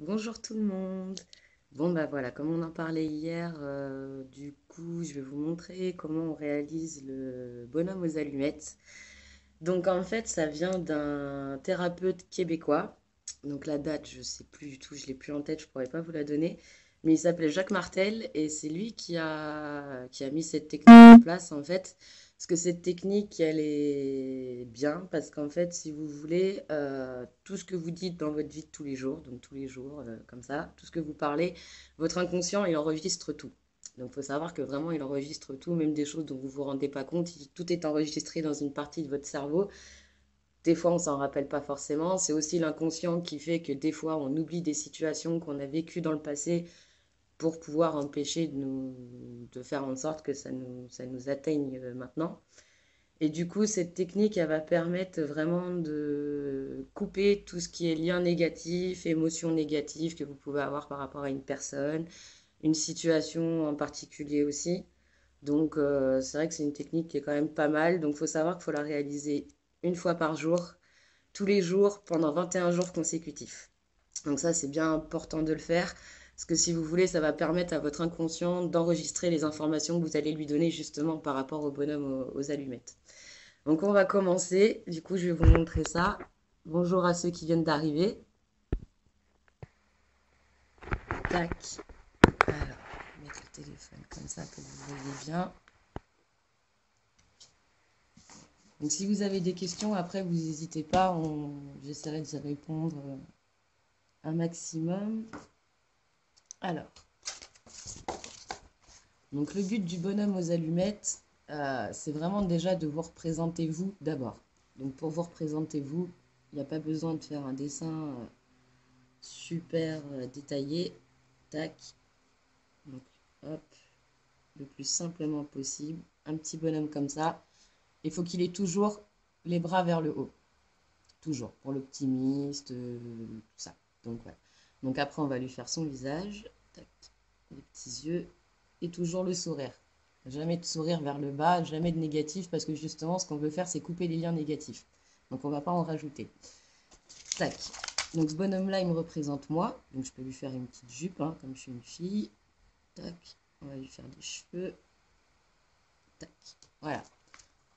Bonjour tout le monde. Bon bah voilà, comme on en parlait hier, du coup je vais vous montrer comment on réalise le bonhomme aux allumettes. Donc en fait ça vient d'un thérapeute québécois. Donc la date je sais plus du tout, je l'ai plus en tête, je pourrais pas vous la donner. Mais il s'appelait Jacques Martel et c'est lui qui a mis cette technique en place en fait. Parce que cette technique, elle est bien parce qu'en fait, si vous voulez, tout ce que vous dites dans votre vie de tous les jours, donc tous les jours, comme ça, tout ce que vous parlez, votre inconscient, il enregistre tout. Donc, il faut savoir que vraiment, il enregistre tout, même des choses dont vous vous rendez pas compte. Tout est enregistré dans une partie de votre cerveau. Des fois, on s'en rappelle pas forcément. C'est aussi l'inconscient qui fait que des fois, on oublie des situations qu'on a vécues dans le passé pour pouvoir empêcher de faire en sorte que ça nous atteigne maintenant. Et du coup, cette technique, elle va permettre vraiment de couper tout ce qui est lien négatif, émotion négative que vous pouvez avoir par rapport à une personne, une situation en particulier aussi. Donc, c'est vrai que c'est une technique qui est quand même pas mal. Donc, il faut savoir qu'il faut la réaliser une fois par jour, tous les jours, pendant 21 jours consécutifs. Donc ça, c'est bien important de le faire, parce que si vous voulez, ça va permettre à votre inconscient d'enregistrer les informations que vous allez lui donner justement par rapport au bonhomme aux allumettes. Donc on va commencer. Du coup, je vais vous montrer ça. Bonjour à ceux qui viennent d'arriver. Tac. Alors, mettre le téléphone comme ça que vous voyez bien. Donc si vous avez des questions, après, vous n'hésitez pas. J'essaierai de y répondre un maximum. Alors, donc le but du bonhomme aux allumettes, c'est vraiment déjà de vous représenter vous d'abord. Donc pour vous représenter vous, il n'y a pas besoin de faire un dessin super détaillé. Tac. Donc, hop, le plus simplement possible. Un petit bonhomme comme ça. Il faut qu'il ait toujours les bras vers le haut. Toujours, pour l'optimiste, tout ça. Donc, voilà. Donc après, on va lui faire son visage. Tac, les petits yeux. Et toujours le sourire. Jamais de sourire vers le bas, jamais de négatif, parce que justement, ce qu'on veut faire, c'est couper les liens négatifs. Donc, on ne va pas en rajouter. Tac. Donc, ce bonhomme-là, il me représente moi. Donc, je peux lui faire une petite jupe, hein, comme je suis une fille. Tac. On va lui faire des cheveux. Tac. Voilà.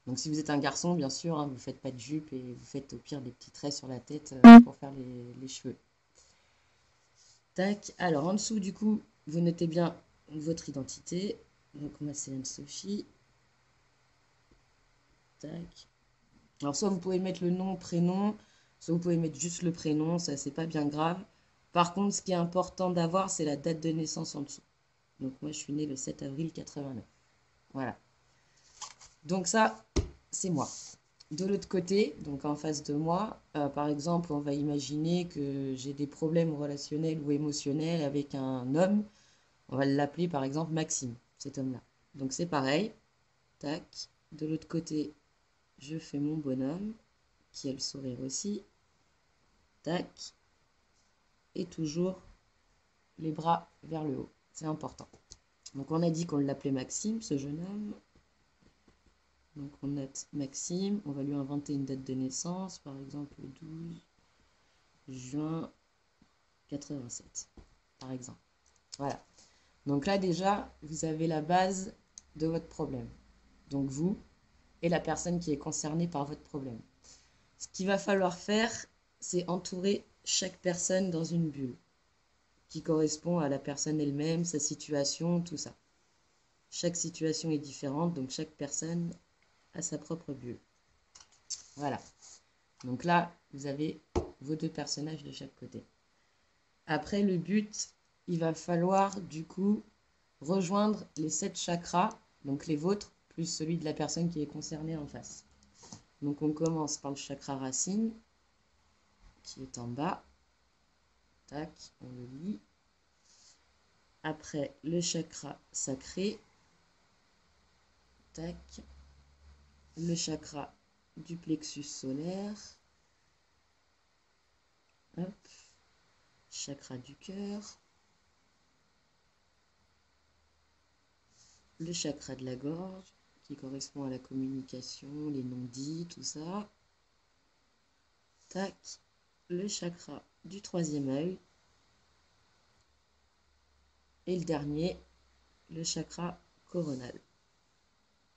Donc si vous êtes un garçon, bien sûr, hein, vous ne faites pas de jupe et vous faites au pire des petits traits sur la tête pour faire les cheveux. Tac. Alors en dessous, du coup, vous notez bien votre identité. Donc moi, c'est Anne-Sophie. Tac. Alors soit vous pouvez mettre le nom, prénom, soit vous pouvez mettre juste le prénom, ça c'est pas bien grave. Par contre, ce qui est important d'avoir, c'est la date de naissance en dessous. Donc moi, je suis née le 7 avril 89. Voilà. Donc ça, c'est moi. De l'autre côté, donc en face de moi, par exemple, on va imaginer que j'ai des problèmes relationnels ou émotionnels avec un homme. On va l'appeler par exemple Maxime, cet homme-là. Donc c'est pareil. Tac. De l'autre côté, je fais mon bonhomme, qui a le sourire aussi. Tac. Et toujours les bras vers le haut. C'est important. Donc on a dit qu'on l'appelait Maxime, ce jeune homme. Donc on note Maxime, on va lui inventer une date de naissance, par exemple le 12 juin 87, par exemple. Voilà. Donc là déjà, vous avez la base de votre problème. Donc vous et la personne qui est concernée par votre problème. Ce qu'il va falloir faire, c'est entourer chaque personne dans une bulle qui correspond à la personne elle-même, sa situation, tout ça. Chaque situation est différente, donc chaque personne a sa propre bulle. Voilà. Donc là, vous avez vos deux personnages de chaque côté. Après, le but, il va falloir du coup rejoindre les 7 chakras, donc les vôtres, plus celui de la personne qui est concernée en face. Donc on commence par le chakra racine, qui est en bas. Tac, on le lit. Après, le chakra sacré. Tac. Le chakra du plexus solaire. Hop. Chakra du cœur. Le chakra de la gorge, qui correspond à la communication, les non-dits, tout ça. Tac. Le chakra du troisième œil. Et le dernier, le chakra coronal.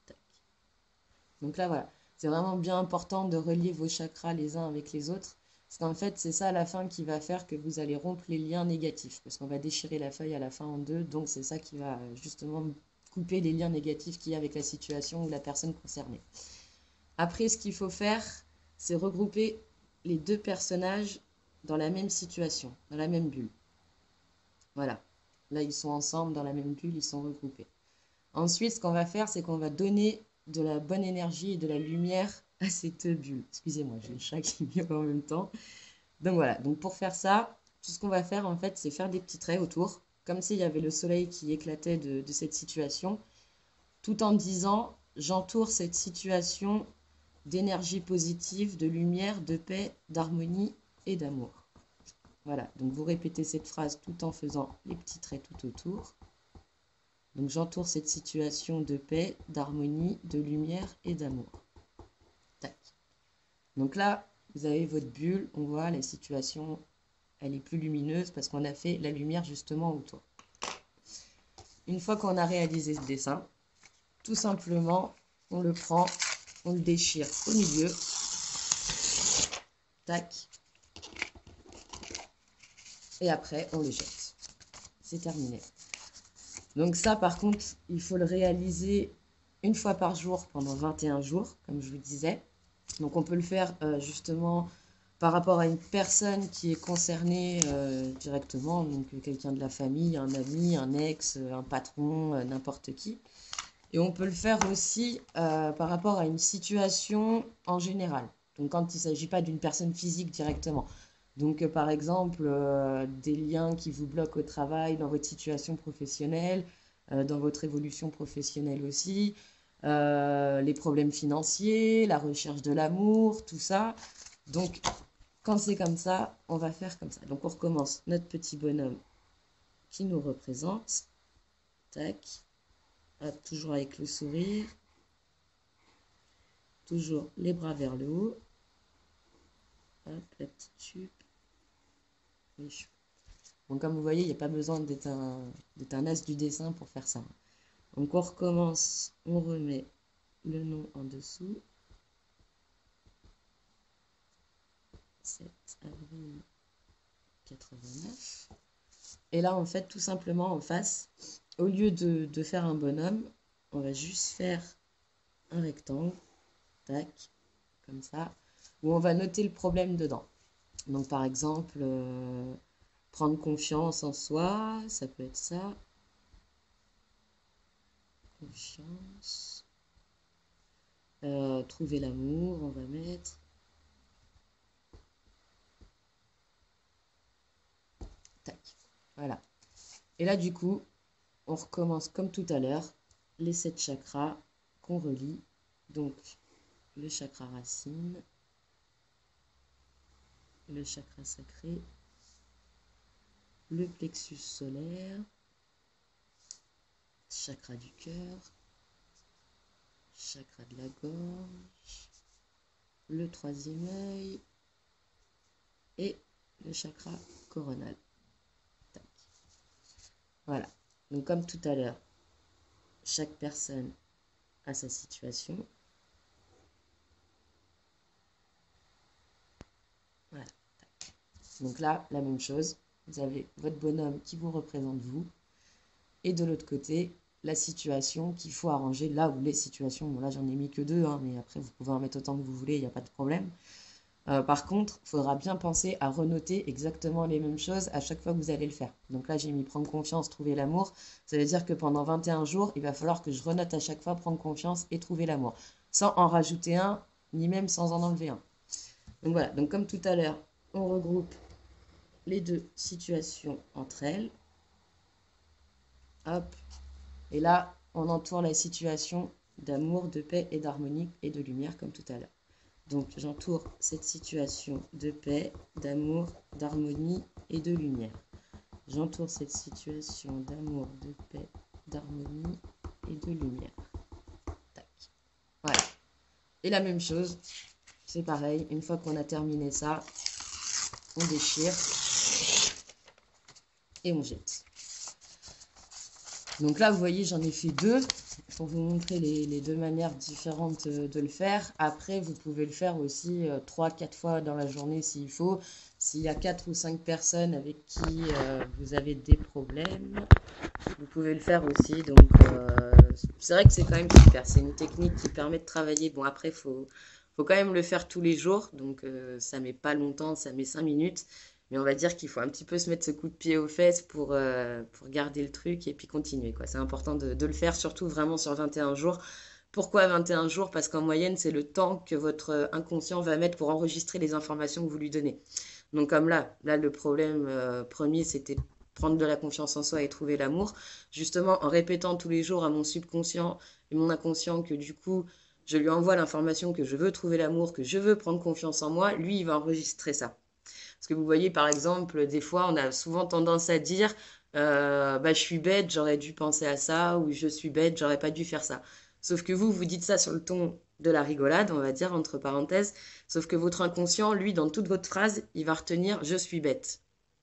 Tac. Donc là, voilà. C'est vraiment bien important de relier vos chakras les uns avec les autres. Parce qu'en fait, c'est ça à la fin qui va faire que vous allez rompre les liens négatifs. Parce qu'on va déchirer la feuille à la fin en deux. Donc c'est ça qui va justement couper les liens négatifs qu'il y a avec la situation ou la personne concernée. Après, ce qu'il faut faire, c'est regrouper les deux personnages dans la même situation, dans la même bulle. Voilà. Là, ils sont ensemble dans la même bulle, ils sont regroupés. Ensuite, ce qu'on va faire, c'est qu'on va donner de la bonne énergie et de la lumière à cette bulle. Excusez-moi, j'ai le chat qui miaule en même temps. Donc voilà, donc pour faire ça, tout ce qu'on va faire en fait, c'est faire des petits traits autour, comme s'il y avait le soleil qui éclatait de cette situation, tout en disant, j'entoure cette situation d'énergie positive, de lumière, de paix, d'harmonie et d'amour. Voilà, donc vous répétez cette phrase tout en faisant les petits traits tout autour. Donc j'entoure cette situation de paix, d'harmonie, de lumière et d'amour. Tac. Donc là, vous avez votre bulle, on voit la situation, elle est plus lumineuse parce qu'on a fait la lumière justement autour. Une fois qu'on a réalisé ce dessin, tout simplement, on le prend, on le déchire au milieu. Tac. Et après, on le jette. C'est terminé. Donc ça, par contre, il faut le réaliser une fois par jour pendant 21 jours, comme je vous disais. Donc on peut le faire justement par rapport à une personne qui est concernée directement, donc quelqu'un de la famille, un ami, un ex, un patron, n'importe qui. Et on peut le faire aussi par rapport à une situation en général. Donc quand il ne s'agit pas d'une personne physique directement. Donc par exemple, des liens qui vous bloquent au travail, dans votre situation professionnelle, dans votre évolution professionnelle aussi, les problèmes financiers, la recherche de l'amour, tout ça. Donc quand c'est comme ça, on va faire comme ça. Donc on recommence notre petit bonhomme qui nous représente. Tac. Hop, toujours avec le sourire. Toujours les bras vers le haut. Hop, la petite jupe. Les cheveux. Donc comme vous voyez, il n'y a pas besoin d'être un as du dessin pour faire ça. Donc on recommence, on remet le nom en dessous. 7 avril 89. Et là, en fait, tout simplement en face, au lieu de faire un bonhomme, on va juste faire un rectangle, tac, comme ça, où on va noter le problème dedans. Donc par exemple, prendre confiance en soi, ça peut être ça. Confiance. Trouver l'amour, on va mettre. Tac. Voilà. Et là, du coup, on recommence comme tout à l'heure, les 7 chakras qu'on relie. Donc, le chakra racine, le chakra sacré, le plexus solaire, chakra du cœur, chakra de la gorge, le 3e œil et le chakra coronal. Tac. Voilà. Donc comme tout à l'heure, chaque personne a sa situation. Voilà. Tac. Donc là, la même chose. Vous avez votre bonhomme qui vous représente vous. Et de l'autre côté, la situation qu'il faut arranger là où les situations. Bon là, j'en ai mis que 2, hein, mais après, vous pouvez en mettre autant que vous voulez, il n'y a pas de problème. Par contre, il faudra bien penser à renoter exactement les mêmes choses à chaque fois que vous allez le faire. Donc là, j'ai mis prendre confiance, trouver l'amour. Ça veut dire que pendant 21 jours, il va falloir que je renote à chaque fois prendre confiance et trouver l'amour. Sans en rajouter un, ni même sans en enlever un. Donc voilà, donc comme tout à l'heure, on regroupe les deux situations entre elles. Hop. Et là, on entoure la situation d'amour, de paix et d'harmonie et de lumière comme tout à l'heure. Donc j'entoure cette situation de paix, d'amour, d'harmonie et de lumière. J'entoure cette situation d'amour, de paix, d'harmonie et de lumière. Tac. Voilà. Et la même chose, c'est pareil, une fois qu'on a terminé ça, on déchire et on jette. Donc là, vous voyez, j'en ai fait deux pour vous montrer les deux manières différentes de le faire. Après, vous pouvez le faire aussi 3-4 fois dans la journée s'il faut. S'il y a 4 ou 5 personnes avec qui vous avez des problèmes, vous pouvez le faire aussi. Donc, c'est vrai que c'est quand même super. C'est une technique qui permet de travailler. Bon, après, faut quand même le faire tous les jours. Donc, ça met pas longtemps, ça met 5 minutes. Mais on va dire qu'il faut un petit peu se mettre ce coup de pied aux fesses pour garder le truc et puis continuer, quoi. C'est important de le faire, surtout vraiment sur 21 jours. Pourquoi 21 jours? Parce qu'en moyenne, c'est le temps que votre inconscient va mettre pour enregistrer les informations que vous lui donnez. Donc comme là le problème premier, c'était prendre de la confiance en soi et trouver l'amour. Justement, en répétant tous les jours à mon subconscient et mon inconscient que du coup, je lui envoie l'information que je veux trouver l'amour, que je veux prendre confiance en moi, lui, il va enregistrer ça. Parce que vous voyez, par exemple, des fois, on a souvent tendance à dire bah, je suis bête, j'aurais dû penser à ça, ou je suis bête, j'aurais pas dû faire ça. Sauf que vous dites ça sur le ton de la rigolade, on va dire, entre parenthèses. Sauf que votre inconscient, lui, dans toute votre phrase, il va retenir je suis bête.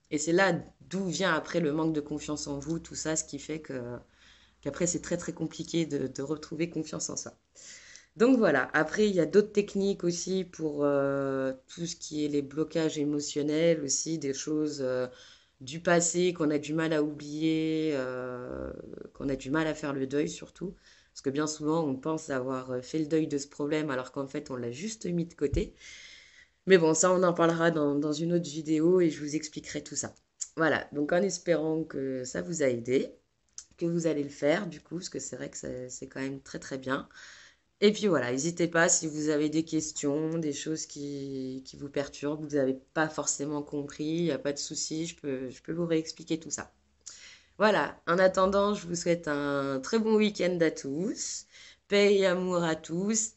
Et c'est là d'où vient après le manque de confiance en vous, tout ça, ce qui fait qu'après, c'est très très compliqué de retrouver confiance en soi. Donc voilà, après il y a d'autres techniques aussi pour tout ce qui est les blocages émotionnels aussi, des choses du passé qu'on a du mal à oublier, qu'on a du mal à faire le deuil surtout. Parce que bien souvent on pense avoir fait le deuil de ce problème alors qu'en fait on l'a juste mis de côté. Mais bon, ça on en parlera dans une autre vidéo et je vous expliquerai tout ça. Voilà, donc en espérant que ça vous a aidé, que vous allez le faire du coup, parce que c'est vrai que c'est quand même très très bien. Et puis voilà, n'hésitez pas si vous avez des questions, des choses qui vous perturbent, vous n'avez pas forcément compris, il n'y a pas de souci, je peux vous réexpliquer tout ça. Voilà, en attendant, je vous souhaite un très bon week-end à tous, paix et amour à tous,